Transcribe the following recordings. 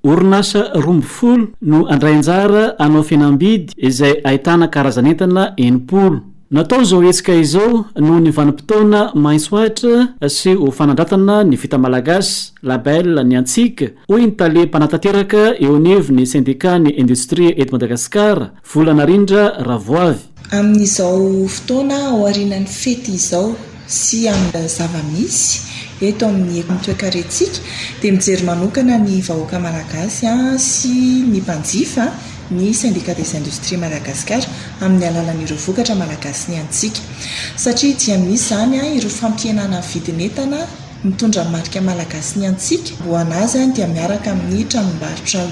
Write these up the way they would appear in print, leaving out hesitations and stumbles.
orinasa rombofolo no andray anjara anao fihenam-bidy izay ahitana karazan'entana 80. Natao zao hetsika izao no ny vanim-potoana maitso ahitra sy ho fanandratana ny vita malagasy label ny antsika hoy ny tale mpanatanteraka eo anivo ny syndicat ny industrie eto Madagasikara volana rindra Ravoavy. Amin'izao fotoana ao aorian'ny fety izao sy amin'ny zava-misy eto amin'ny toekaretsika dia mijery manokana ny vahoaka malagasy sy ny mpanjifa ny syndicat des industries Madagasikara amin'ny alalan'ireo vokatra malagasy ny antsika satria dia misy zany ireo fampihenana vidin'entana mitondra marika malagasy ny antsika ho anazy dia miaraka amin'ny tranombarotra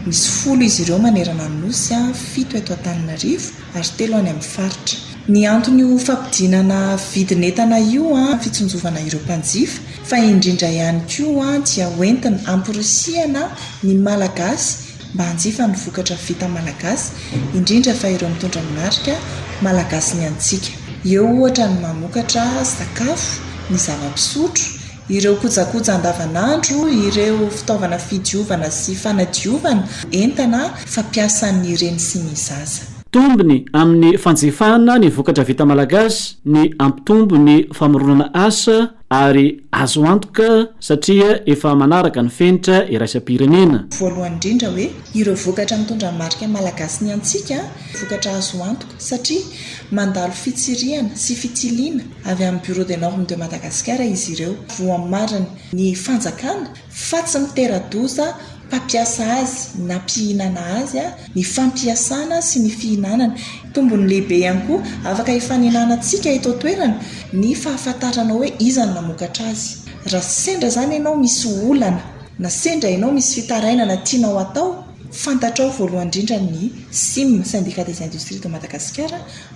misy 10 izy ireo manerana ny nosy 7 eto Antananarivo ary 3 any amin'ny faritra. Ny antony ho fampidinana vidin'entana io fitsonjovana ireo mpanjifa fa indrindra ihany koa dia hoentina ampirisiana ny malagasy mba hanjifa ny vokatra vita malagasy indrindra fa ireo mitondra ny marika malagasy ny antsika. Eo ohatra ny mamokatra sakafo, ny zava-pisotro, ireo kojakoja andavanandro, ireo fitaovana fidiovana sy fanadiovana entana fampiasan'ny reny sy ny zaza. Tombony amin'ny fanjifana ny vokatra vita malagasy ny ampitombo ny famoronana asa ary azo antoka satria efa manaraka ny fenitra iraisam-pirenena. Voalohany indrindra hoe ireo vokatra mitondra marika malagasy ny antsika vokatra azo antoka satria mandalo fitsiriana sy fitiliana avy amin'ny Bureau des Normes de Madagascar izy ireo voamariny ny fanjakana fa tsy mitera-doza mpampiasa azy na mpihinana azy ny fampiasana sy ny fihinanana. Tombony lehibe ihany koa afaka hifaninanantsika eto toerana ny fahafantarana hoe iza ny namokatra azy. Raha sendra zany ianao misy olana na sendra ianao misy fitarainana tianao atao fantatrao voalohany indrindra ny SIM syndicat des industries de Madagascar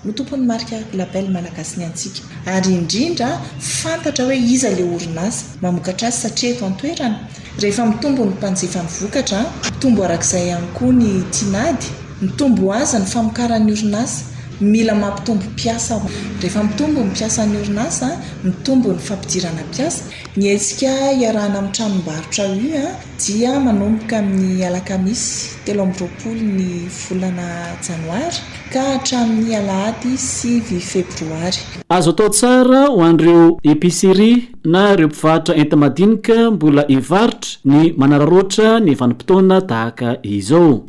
no tompony marika label malagasy ny antsika ary indrindra fantatra hoe iza le orinasa mamokatra azy satria eto an-toerana rehefa mitombo ny mpanjifa ny vokatra mitombo arak'izay ihany koa ny tinady mitombo azy ny famokaran'ny orinasa mila mampitombo mpiasa rehefa mitombo ny mpiasan'ny orinasa mitombo ny fampidirana mpiasa ny hetsika iarahana amin'ny tranombarotra dia manomboka amin'ny alakamisy 13 ny volana janoary ka hatramin'ny alahady 9 febroary. Azo atao tsara ho an'ireo épicerie na ireo mpivarotra enta-madinika mbola hivarotra ny manararaotra ny vanim-potoana tahaka izao.